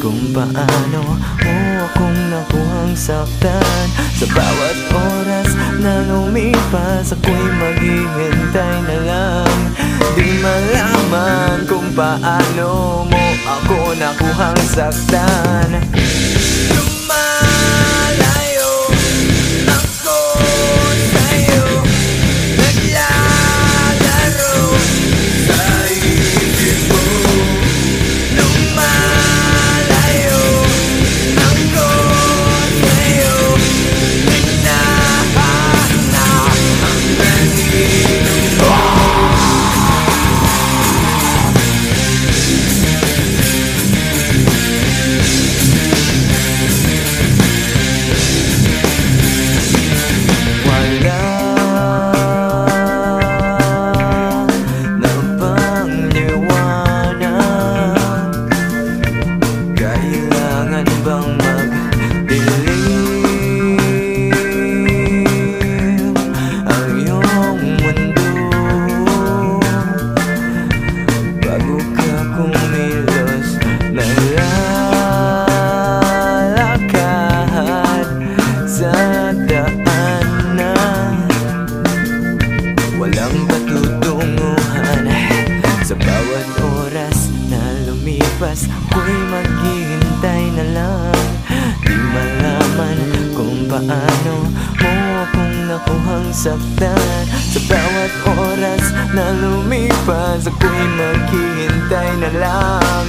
kung paano mo akong nakuhang saktan. Sa bawat oras na lumipas, ako'y maghihintay na lang. Di malaman kung paano mo ako nakuhang saktan. Lumalayo ako sa'yo, naglalaro sa isip mo. Lumalayo ako sa'yo, hinahanap ang kanino mo. Walang patutunguhan sa bawat oras na lumipas, ako'y maghihintay na lang. Di malaman kung paano mo akong nakuhang saktan. Sa bawat oras na lumipas, ako'y maghihintay na lang.